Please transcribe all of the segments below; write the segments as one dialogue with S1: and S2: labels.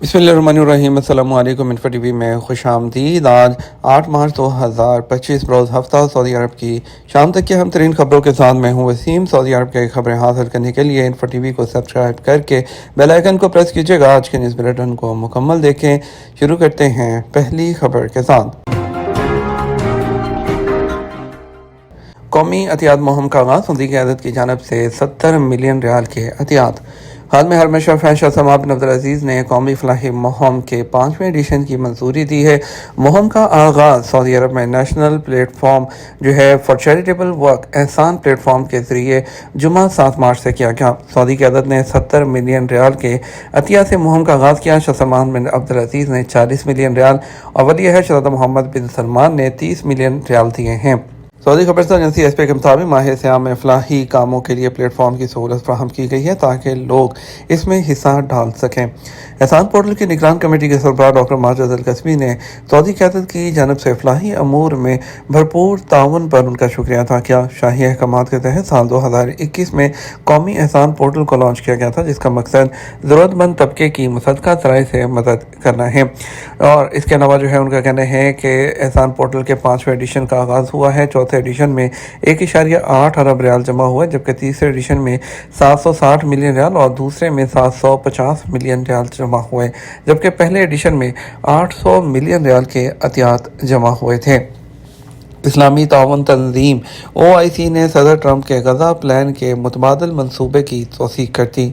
S1: बिस्मिल्लाहिर्रहमानिर्रहीम। अस्सलामु अलैकुम। इन्फो टीवी में खुश आमदीद। आज 8 मार्च 2025 रोज़ हफ्ता सऊदी अरब की शाम तक की अहम तरीन खबरों के साथ मैं हूँ वसीम। सऊदी अरब की खबरें हासिल करने के लिए इन्फो टीवी को सब्सक्राइब करके बेल आइकन को प्रेस कीजिएगा। आज के न्यूज़ बुलेटिन को मुकम्मल देखें। शुरू करते हैं पहली खबर के साथ। कौमी एहतियात मुहिम का आगाज़। सऊदी क़यादत की जानिब से 70 मिलियन रियाल के एहतियात। हाल में हरमशा फैशन समा बिन अब्दुल अजीज़ ने कौमी फलाही मुहिम के 5वें एडिशन की मंजूरी दी है। मुहिम का आगाज़ सऊदी अरब में नेशनल प्लेटफॉर्म जो है फॉर चैरिटेबल वर्क एहसान प्लेटफॉर्म के ज़रिए जुमा 7 मार्च से किया गया। सऊदी क़यादत ने 70 मिलियन रियाल के अतिया से मुहिम का आगाज़ किया। शाह सलमान बिन अब्दुल अजीज़ ने 40 मिलियन रियाल और वली अहद शहज़ादा मोहम्मद बिन सलमान ने 30 मिलियन रियाल दिए हैं। सऊदी खबरसार एजेंसी एसपी के मुताबिक माह सियाम में फलाही कामों के लिए प्लेटफॉर्म की सहूलत फराहम की गई है ताकि लोग इसमें हिस्सा डाल सकें। एहसान पोर्टल की निगरान कमेटी के सरबराह डॉक्टर माजिद अल कसबी ने सऊदी क़यादत की जानिब से फलाही अमूर में भरपूर ताउन पर उनका शुक्रिया अदा किया। शाही अहकामात के तहत साल 2021 में कौमी एहसान पोर्टल को लॉन्च किया गया था, जिसका मकसद ज़रूरतमंद तबके की मुसद्दक़ा ज़राए से मदद करना है। और इसके अलावा जो है उनका कहना है कि एहसान पोर्टल के 5वें एडिशन का आगाज़ हुआ है। चौथे एडिशन में 1.8 अरब रियाल जमा हुआ, जबकि तीसरे एडिशन में 760 मिलियन रियाल और दूसरे में 750 मिलियन रियाल जमा हुए, जबकि पहले एडिशन में 800 मिलियन रियाल के अतियात जमा हुए थे। इस्लामी ताउन तंजीम OIC ने सदर ट्रंप के गज़ा प्लान के मुतबादिल मनसूबे की तौसीक कर दी।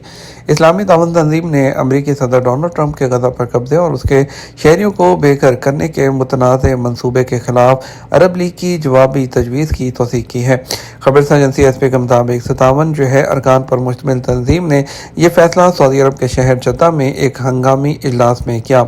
S1: इस्लामी ताउन तंजीम ने अमरीकी सदर डोनाल्ड ट्रंप के गज़ा पर कब्जे और उसके शहरियों को बेघर करने के मुतनाज़ मनसूबे के खिलाफ अरब लीग की जवाबी तजवीज़ की तौसीक की है। खबरसार एजेंसी एसपी के मुताबिक 57 जो है अरकान पर मुश्तमिल तंजीम ने यह फैसला सऊदी अरब के शहर जद्दा में एक हंगामी इजलास में किया।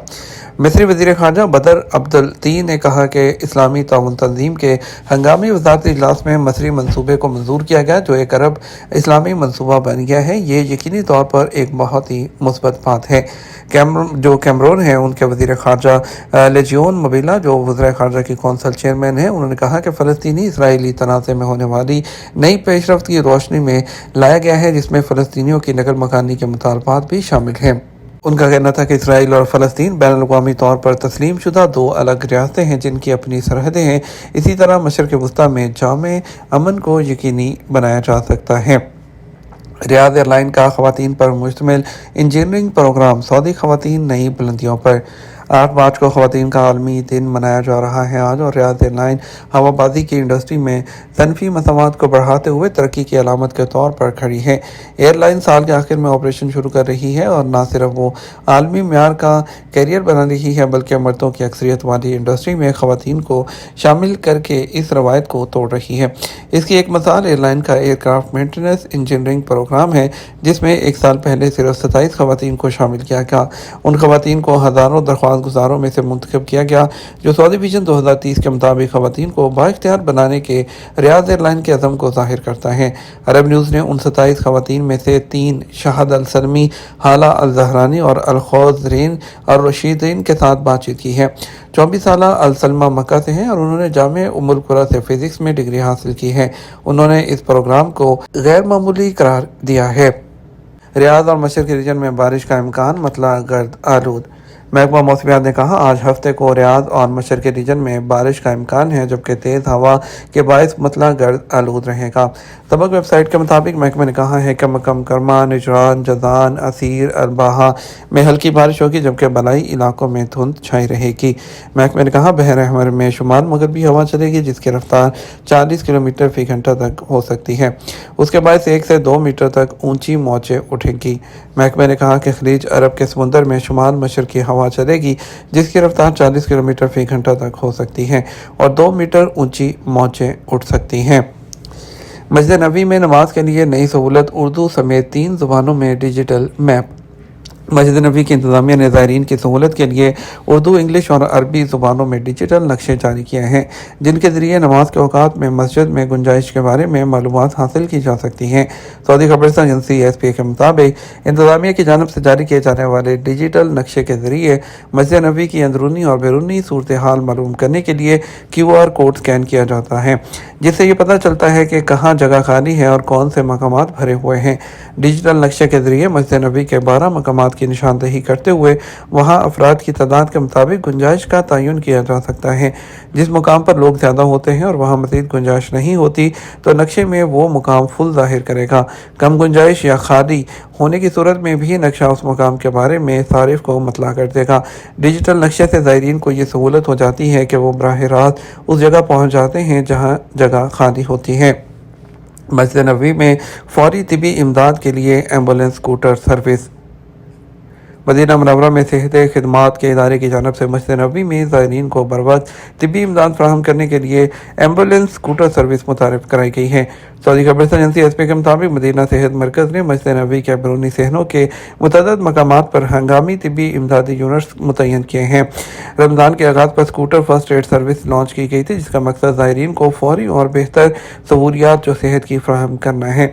S1: मिस्री वज़ीर ख़ारजा बदर अब्दुल्लती ने कहा कि इस्लामी ताउन तंजीम के हंगामी वज़ारती इजलास में मसरी मनसूबे को मंजूर किया गया, जो एक अरब इस्लामी मनसूबा बन गया है। ये यकीनी तौर पर एक बहुत ही मुस्बत बात है। जो कैमरून हैं, उनके वज़ीर ख़ारजा लेजियोन मबीला, जो वज़ीर ख़ारजा की कौंसल चेयरमैन हैं, उन्होंने कहा कि फ़लस्तीनी इसराइली तनाज़े में होने वाली नई पेशरफ्त की रोशनी में लाया गया है, जिसमें फ़लस्तीनियों की नकल मकानी के मुतालबात भी शामिल हैं। उनका कहना था कि इसराइल और फ़लस्तीन बैनुल-अक़वामी तौर पर तस्लीम शुदा 2 अलग रियासतें हैं जिनकी अपनी सरहदें हैं। इसी तरह मशरिक़ वस्ता में जामे अमन को यकीनी बनाया जा सकता है। रियाद एयरलाइन का ख़वातीन पर मुश्तमिल इंजीनियरिंग प्रोग्राम सऊदी ख़वातीन नई बुलंदियों पर। 8 मार्च को ख़वातीन का आलमी दिन मनाया जा रहा है आज, और रियाद एयरलाइन हवाबाजी की इंडस्ट्री में सनफ़ी मसावत को बढ़ाते हुए तरक्की की अलामत के तौर पर खड़ी है। एयरलाइन साल के आखिर में ऑपरेशन शुरू कर रही है और न सिर्फ वो आलमी म्यार का कैरियर बना रही है, बल्कि मर्दों की अक्सरियत वाली इंडस्ट्री में ख़वातीन को शामिल करके इस रवायत को तोड़ रही है। इसकी एक मिसाल एयरलाइन का एयरक्राफ्ट मेंटेनेंस इंजीनियरिंग प्रोग्राम है, जिसमें 1 साल पहले सिर्फ 27 ख़वातीन को शामिल किया गया। उन ख़वातीन को हज़ारों दरख्वास्त गुजारों में से मुंतखब किया गया, जो सऊदी विजन 2030 के मुताबिक ख़वातीन को बाइख्तियार बनाने के रियाद एयरलाइन के अज़म को ज़ाहिर करता है। अरब न्यूज़ ने उन 27 ख़वातीन में से 3 शाहद अल सलमी, हाला अल ज़हरानी और अल-खौज़रीन और रशीदीन के साथ बातचीत की है। 24 साला अल सलमा मक्का से हैं और उन्होंने जामे उम्मुल कुरा से फ़िज़िक्स में डिग्री हासिल की है। उन्होंने इस प्रोग्राम को गैर मामूली करार दिया है। रियाद और मशरिक़ के रीजन में बारिश का इम्कान, मतला गर्द आलूद। महकमा मौसमियात ने कहा आज हफ्ते को रियाद और मशरिक़ के रीजन में बारिश का इम्कान है, जबकि तेज़ हवा के बायस मतला गर्द आलूद रहेगा। सबक वेबसाइट के मुताबिक महकमे ने कहा है कि मक्कम करमा, निजरान, जज़ान, असीर, अलबाहा में हल्की बारिश होगी, जबकि बलाई इलाकों में धुंध छाई रहेगी। महकमे ने कहा बहर अहमर में शुमाल मगरबी हवा चलेगी, जिसकी रफ्तार 40 किलोमीटर फ़ी घंटा तक हो सकती है। उसके बाद 1 से 2 मीटर तक ऊंची मौजें उठेंगी। महकमे ने कहा कि खलीज अरब के समुंदर में शुमाल मशरक़ी हवा चलेगी, जिसकी रफ्तार 40 किलोमीटर फ़ी घंटा तक हो सकती है और 2 मीटर ऊंची मौजें उठ सकती हैं। मस्जिद नबी में नमाज के लिए नई सहूलत, उर्दू समेत 3 ज़ुबानों में डिजिटल मैप। मस्जिद नबी की इंतज़ामिया ने ज़ायरीन की सहूलत के लिए उर्दू, इंग्लिश और अरबी ज़ुबानों में डिजिटल नक्शे जारी किए हैं, जिनके ज़रिए नमाज के औकात में मस्जिद में गुंजाइश के बारे में मालूमात हासिल की जा सकती हैं। सऊदी खबरसार एजेंसी SPA के मुताबिक इंतज़ामिया की जानिब से जारी किए जाने वाले डिजिटल नक्शे के ज़रिए मस्जिद नबी की अंदरूनी और बैरूनी सूरत हाल मालूम करने के लिए QR कोड स्कैन किया जाता है, जिससे ये पता चलता है कि कहाँ जगह खाली है और कौन से मकामात भरे हुए हैं। डिजिटल नक्शे के ज़रिए मस्जिद नबी के 12 मकामात خدمات کی نشاندہی کرتے ہوئے وہاں افراد کی تعداد کے مطابق گنجائش کا تعین کیا جا سکتا ہے۔ جس مقام پر لوگ زیادہ ہوتے ہیں اور وہاں مزید گنجائش نہیں ہوتی تو نقشے میں وہ مقام فل ظاہر کرے گا۔ کم گنجائش یا خالی ہونے کی صورت میں بھی نقشہ اس مقام کے بارے میں صارف کو مطلع کر دے گا۔ ڈیجیٹل نقشے سے زائرین کو یہ سہولت ہو جاتی ہے کہ وہ براہ راست اس جگہ پہنچ جاتے ہیں جہاں جگہ خالی ہوتی ہے۔ مسجد نبوی میں فوری طبی امداد کے لیے ایمبولینس اسکوٹر سروس۔ مدینہ منورہ میں صحت خدمات کے ادارے کی جانب سے مسجد نبوی میں زائرین کو بروقت طبی امداد فراہم کرنے کے لیے ایمبولینس اسکوٹر سروس متعارف کرائی گئی ہے۔ سعودی خبررساں ایجنسی ایس پی کے مطابق مدینہ صحت مرکز نے مسجد نبوی کے بیرونی صحنوں کے متعدد مقامات پر ہنگامی طبی امدادی یونٹس متعین کیے ہیں۔ رمضان کے آغاز پر scooter first aid service launch کی گئی تھی، جس کا مقصد زائرین کو فوری اور بہتر سہولیات جو صحت کی فراہم کرنا ہے۔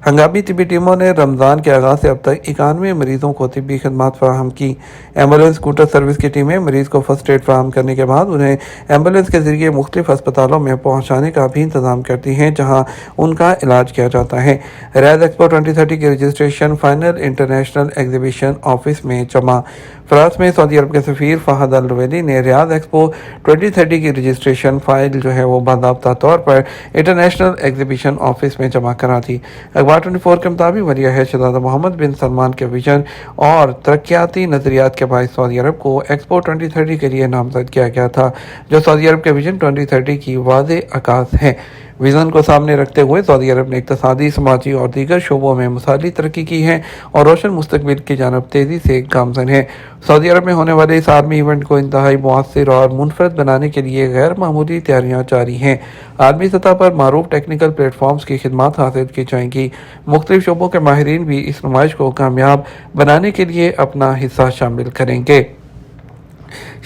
S1: ہنگامی طبی ٹیموں نے رمضان کے آغاز سے اب تک 91 مریضوں کو طبی خدمات فراہم کی۔ ایمبولینس اسکوٹر سروس کی ٹیمیں مریض کو فرسٹ ایڈ فراہم کرنے کے بعد انہیں ایمبولینس کے ذریعے مختلف ہسپتالوں میں پہنچانے کا بھی انتظام کرتی ہیں، جہاں ان کا علاج کیا جاتا ہے۔ ریاض ایکسپو 2030 کی registration final international exhibition office میں جمع۔ فرانس میں سعودی عرب کے سفیر فہد الرویلی نے ریاض ایکسپو 2030 کی رجسٹریشن فائل جو ہے وہ باضابطہ طور پر انٹرنیشنل ایگزیبیشن آفس میں جمع کرا دی۔ اخبار 24 کے مطابق ولی عہد شہزادہ محمد بن سلمان کے ویژن اور ترقیاتی نظریات کے باعث سعودی عرب کو ایکسپو 2030 کے لیے نامزد کیا گیا تھا، جو سعودی عرب کے ویژن 2030 کی واضح عکاس ہے۔ ویژن کو سامنے رکھتے ہوئے سعودی عرب نے اقتصادی، سماجی اور دیگر شعبوں میں مثالی ترقی کی ہے اور روشن مستقبل کی جانب تیزی سے گامزن ہے۔ سعودی عرب میں ہونے والے اس عالمی ایونٹ کو انتہائی مؤثر اور منفرد بنانے کے لیے غیر معمولی تیاریاں جاری ہیں۔ عالمی سطح پر معروف ٹیکنیکل پلیٹ فارمز کی خدمات حاصل کی جائیں گی۔ مختلف شعبوں کے ماہرین بھی اس نمائش کو کامیاب بنانے کے لیے اپنا حصہ شامل کریں گے۔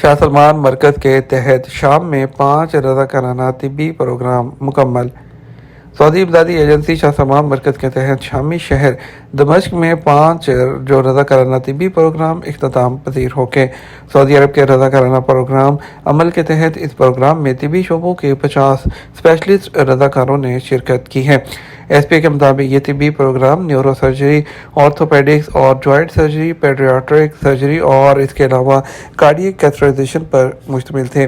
S1: شاہ سلمان مرکز کے تحت شام میں 5 رضاکارانہ طبی پروگرام مکمل۔ سعودی امدادی ایجنسی شاہ سلمان مرکز کے تحت شامی شہر دمشق میں 5 جو رضاکارانہ طبی پروگرام اختتام پذیر ہو گئے۔ سعودی عرب کے رضاکارانہ پروگرام عمل کے تحت اس پروگرام میں طبی شعبوں کے 50 اسپیشلسٹ رضاکاروں نے شرکت کی ہے۔ ایس پی کے مطابق یہ طبی پروگرام نیورو سرجری، آرتھوپیڈکس اور جوائنٹ سرجری، پیڈیاٹرک سرجری اور اس کے علاوہ کارڈیک کیتھرائزیشن پر مشتمل تھے۔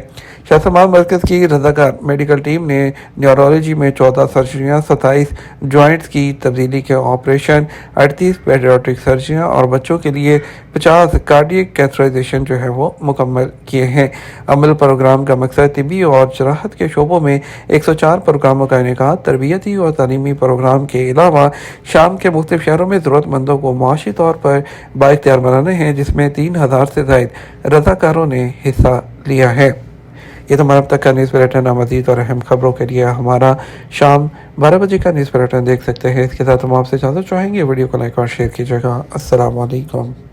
S1: شاہ سلمان مرکز کی رضاکار میڈیکل ٹیم نے نیورولوجی میں 14 سرجریاں، 27 جوائنٹس کی تبدیلی کے آپریشن، 38 پیڈیاٹرک سرجریاں اور بچوں کے لیے 50 کارڈیک کیتھرائزیشن جو ہے وہ مکمل کیے ہیں۔ عمل پروگرام کا مقصد طبی اور جراحت کے شعبوں میں 104 پروگراموں کا انعقاد، تربیتی اور تعلیمی پروگرام کے علاوہ شام کے مختلف شہروں میں ضرورت مندوں کو معاشی طور پر بااختیار بنانے ہیں، جس میں 3000 سے زائد رضاکاروں نے حصہ لیا ہے۔ یہ تمام اب تک کا نیوز بلیٹن ہے۔ مزید اور اہم خبروں کے لیے ہمارا شام 12 بجے کا نیوز بلیٹن دیکھ سکتے ہیں۔ اس کے ساتھ ہم آپ سے اجازت چاہیں گے، ویڈیو کو لائک اور شیئر کیجیے گا۔ السلام علیکم۔